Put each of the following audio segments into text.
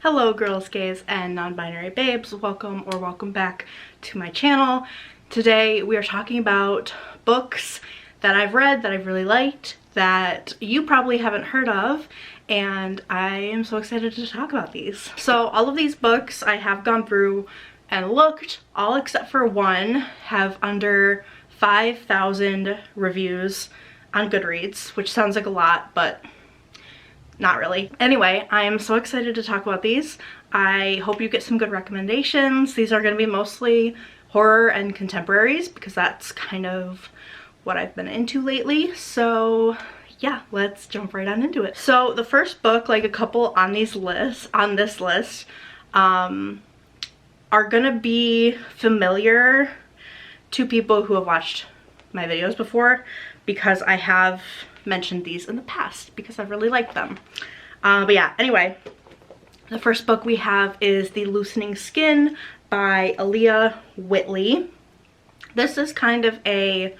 Hello girls, gays, and non-binary babes. Welcome back to my channel. Today we are talking about books that I've read that I've really liked that you probably haven't heard of, and I am so excited to talk about these. So all of these books I have gone through and looked, all except for one have under 5,000 reviews on Goodreads, which sounds like a lot, but not really. Anyway, I am so excited to talk about these. I hope you get some good recommendations. These are going to be mostly horror and contemporaries because that's kind of what I've been into lately. So yeah, let's jump right on into it. So the first book, like a couple on this list, are gonna be familiar to people who have watched my videos before because I have mentioned these in the past because I really like them. But yeah, anyway, the first book we have is The Loosening Skin by Iliac. This is kind of a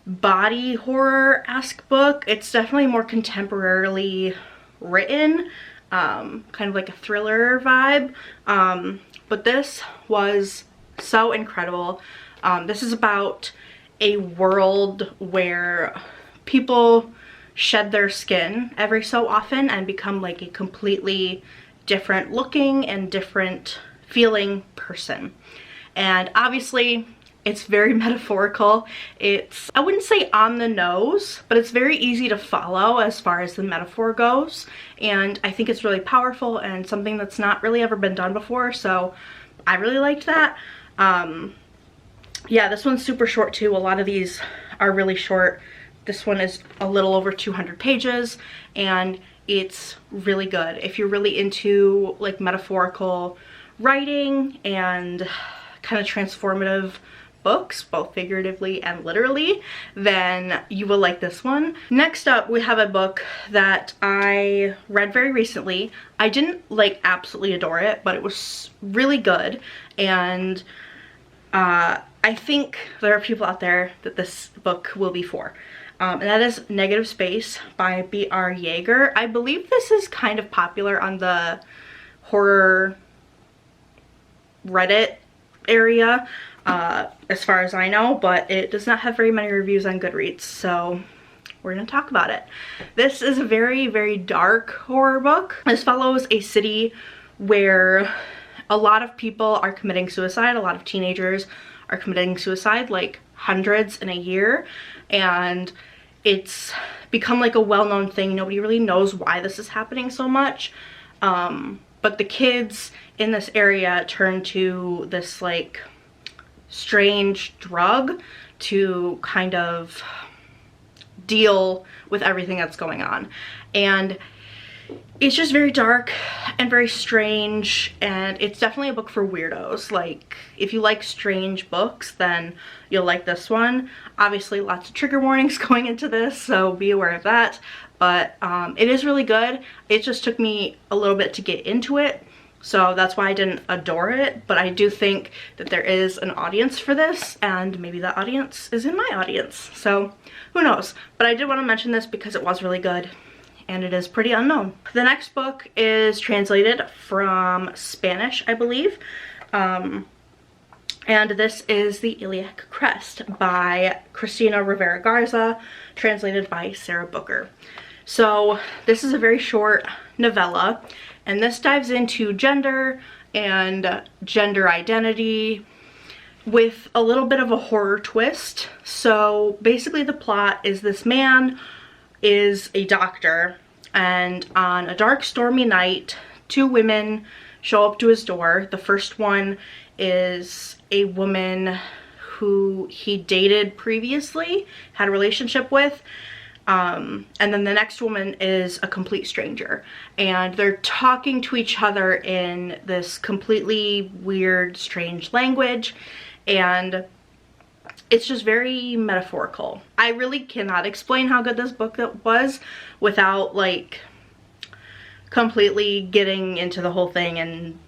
body horror-esque book. It's definitely more contemporarily written, kind of like a thriller vibe, but this was so incredible. This is about a world where people shed their skin every so often and become like a completely different looking and different feeling person. And obviously it's very metaphorical. It's, I wouldn't say on the nose, but it's very easy to follow as far as the metaphor goes. And I think it's really powerful and something that's not really ever been done before. So I really liked that. Yeah, this one's super short too. A lot of these are really short. This one is a little over 200 pages and it's really good. If you're really into like metaphorical writing and kind of transformative books, both figuratively and literally, then you will like this one. Next up, we have a book that I read very recently. I didn't like absolutely adore it, but it was really good. And I think there are people out there that this book will be for. And that is Negative Space by B.R. Yeager. I believe this is kind of popular on the horror Reddit area, as far as I know, but it does not have very many reviews on Goodreads, so we're gonna talk about it. This is a very, very dark horror book. This follows a city where a lot of people are committing suicide. A lot of teenagers are committing suicide, like hundreds in a year, and it's become like a well-known thing. Nobody really knows why this is happening so much, but the kids in this area turn to this like strange drug to kind of deal with everything that's going on. And it's just very dark and very strange, and it's definitely a book for weirdos. Like, if you like strange books, then you'll like this one. Obviously, lots of trigger warnings going into this, so be aware of that. But it is really good. It just took me a little bit to get into it, so that's why I didn't adore it. But I do think that there is an audience for this, and maybe that audience is in my audience. So who knows? But I did want to mention this because it was really good. And it is pretty unknown. The next book is translated from Spanish, I believe. And this is The Iliac Crest by Cristina Rivera Garza, translated by Sarah Booker. So this is a very short novella, and this dives into gender and gender identity with a little bit of a horror twist. So basically the plot is this man is a doctor, and on a dark, stormy night, two women show up to his door. The first one is a woman who he dated previously, had a relationship with, and then the next woman is a complete stranger, and they're talking to each other in this completely weird, strange language, and it's just very metaphorical. I really cannot explain how good this book was without like completely getting into the whole thing and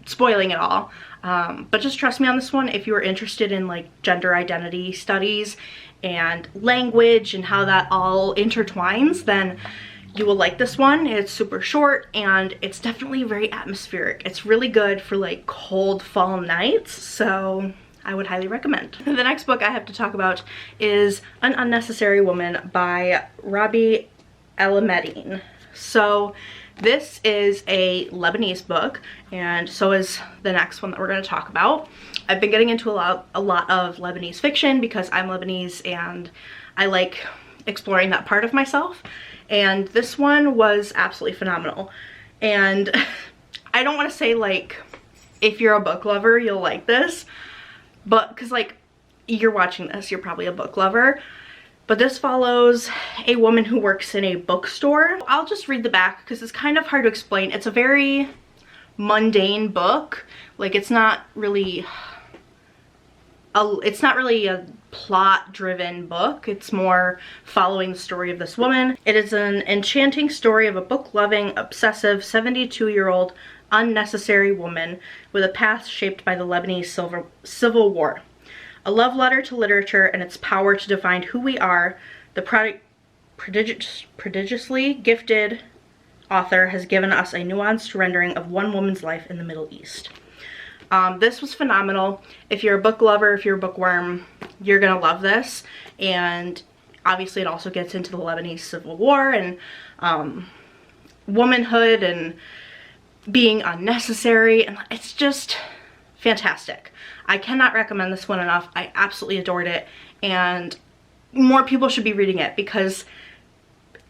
spoiling it all. But just trust me on this one if you are interested in like gender identity studies and language and how that all intertwines, then you will like this one. It's super short and it's definitely very atmospheric. It's really good for like cold fall nights, so I would highly recommend. The next book I have to talk about is An Unnecessary Woman by Rabi El-Medine. So this is a Lebanese book, and so is the next one that we're going to talk about. I've been getting into a lot of Lebanese fiction because I'm Lebanese and I like exploring that part of myself, and this one was absolutely phenomenal. And I don't want to say like if you're a book lover you'll like this, but because like you're watching this, you're probably a book lover. But this follows a woman who works in a bookstore. I'll just read the back because it's kind of hard to explain. It's a very mundane book. Like it's not really a plot-driven book. It's more following the story of this woman. It is an enchanting story of a book-loving, obsessive 72-year-old unnecessary woman with a past shaped by the Lebanese Civil War. A love letter to literature and its power to define who we are, the prodigiously gifted author has given us a nuanced rendering of one woman's life in the Middle East. This was phenomenal. If you're a book lover, if you're a bookworm, you're gonna love this. And obviously it also gets into the Lebanese Civil War and womanhood and being unnecessary, and it's just fantastic. I cannot recommend this one enough. I absolutely adored it, and more people should be reading it because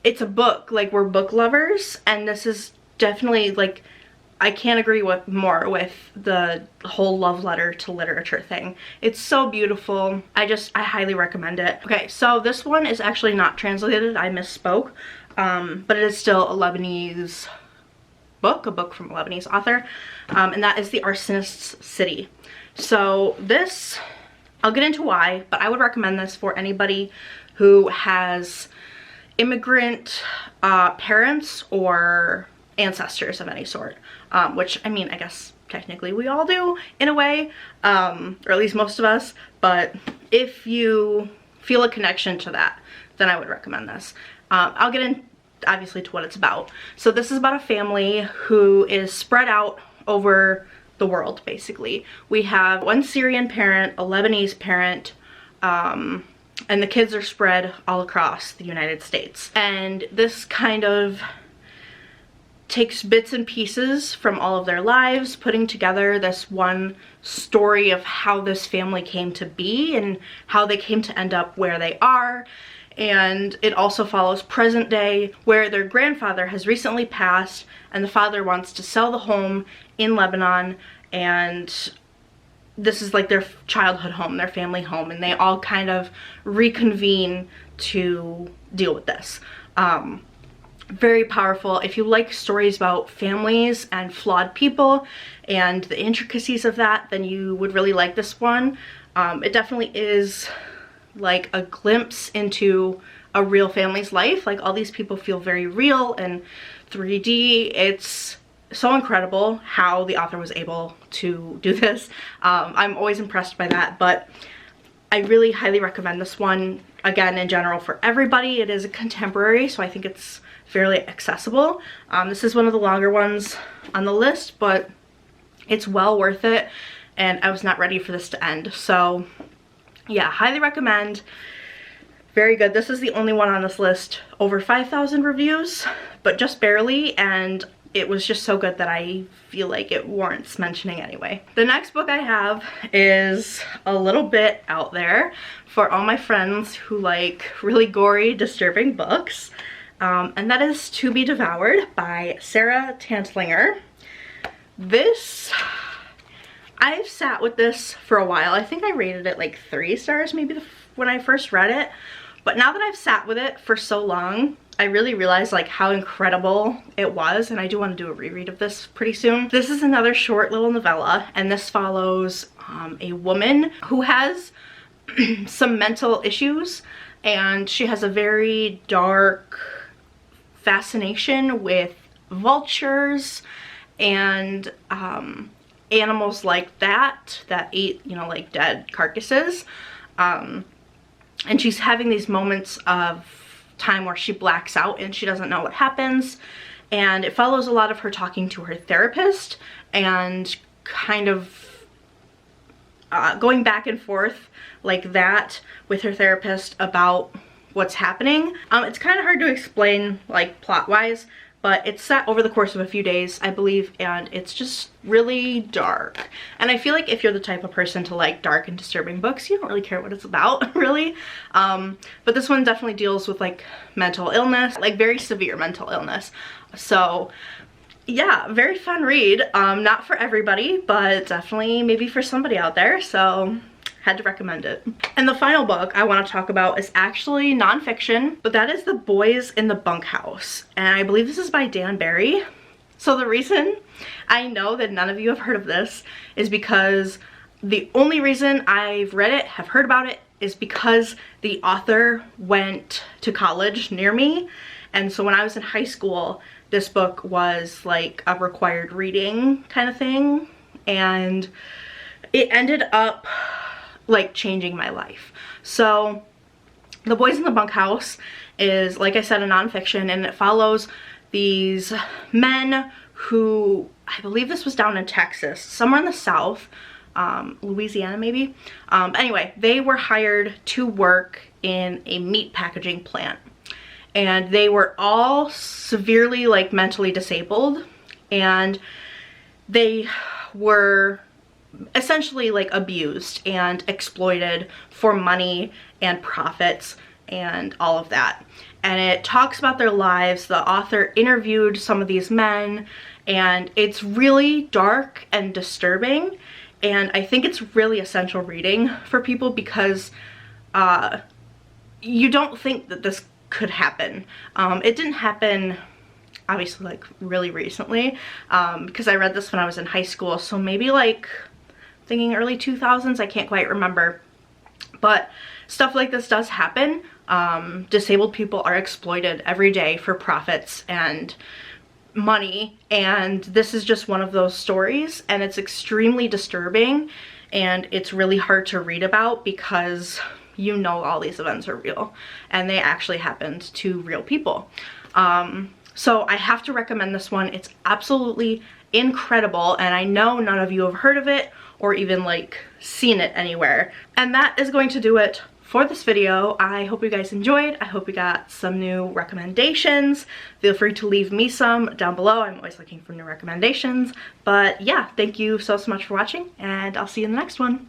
it's a book. Like, we're book lovers, and this is definitely like, I can't agree more with the whole love letter to literature thing. It's so beautiful. I highly recommend it. Okay, so this one is actually not translated. I misspoke, but it is still a Lebanese book, a book from a Lebanese author, and that is The Arsonist's City. So this, I'll get into why, but I would recommend this for anybody who has immigrant parents or ancestors of any sort, which, I mean, I guess technically we all do in a way, or at least most of us, but if you feel a connection to that, then I would recommend this. I'll get in obviously to what it's about. So this is about a family who is spread out over the world, basically. We have one Syrian parent, a Lebanese parent, and the kids are spread all across the United States. And this kind of takes bits and pieces from all of their lives, putting together this one story of how this family came to be and how they came to end up where they are. And it also follows present day, where their grandfather has recently passed and the father wants to sell the home in Lebanon, and this is like their childhood home, their family home, and they all kind of reconvene to deal with this. Very powerful. If you like stories about families and flawed people and the intricacies of that, then you would really like this one. It definitely is like a glimpse into a real family's life. Like, all these people feel very real and 3D. It's so incredible how the author was able to do this. I'm always impressed by that, but I really highly recommend this one. Again, in general, for everybody. It is a contemporary, so I think it's fairly accessible. This is one of the longer ones on the list, but it's well worth it, and I was not ready for this to end. So yeah, highly recommend. Very good. This is the only one on this list over 5,000 reviews, but just barely, and it was just so good that I feel like it warrants mentioning anyway. The next book I have is a little bit out there for all my friends who like really gory, disturbing books, and that is To Be Devoured by Sarah Tantlinger. This, I've sat with this for a while. I think I rated it like 3 stars maybe when I first read it, but now that I've sat with it for so long, I really realized like how incredible it was, and I do want to do a reread of this pretty soon. This is another short little novella, and this follows a woman who has some mental issues, and she has a very dark fascination with vultures and animals like that eat, you know, like dead carcasses, and she's having these moments of time where she blacks out and she doesn't know what happens. And it follows a lot of her talking to her therapist and kind of going back and forth like that with her therapist about what's happening. It's kind of hard to explain like plot-wise, but it's set over the course of a few days, I believe, and it's just really dark. And I feel like if you're the type of person to like dark and disturbing books, you don't really care what it's about, really. But this one definitely deals with like mental illness, like very severe mental illness. So yeah, very fun read. Not for everybody, but definitely maybe for somebody out there, so had to recommend it. And the final book I want to talk about is actually nonfiction, but that is The Boys in the Bunkhouse, and I believe this is by Dan Barry. So the reason I know that none of you have heard of this is because the only reason I've read it, have heard about it, is because the author went to college near me, and so when I was in high school, this book was like a required reading kind of thing, and it ended up like changing my life. So The Boys in the Bunkhouse is, like I said, a nonfiction, and it follows these men who, I believe this was down in Texas, somewhere in the South, Louisiana maybe. Anyway, they were hired to work in a meat packaging plant, and they were all severely like mentally disabled, and they were essentially like abused and exploited for money and profits and all of that. And it talks about their lives. The author interviewed some of these men, and it's really dark and disturbing, and I think it's really essential reading for people because you don't think that this could happen. It didn't happen obviously like really recently, because I read this when I was in high school, so maybe like thinking early 2000s, I can't quite remember. But stuff like this does happen. Disabled people are exploited every day for profits and money, and this is just one of those stories, and it's extremely disturbing, and it's really hard to read about because you know all these events are real and they actually happened to real people. So I have to recommend this one. It's absolutely incredible, and I know none of you have heard of it or even like seen it anywhere. And that is going to do it for this video. I hope you guys enjoyed. I hope you got some new recommendations. Feel free to leave me some down below. I'm always looking for new recommendations. But yeah, thank you so much for watching, and I'll see you in the next one.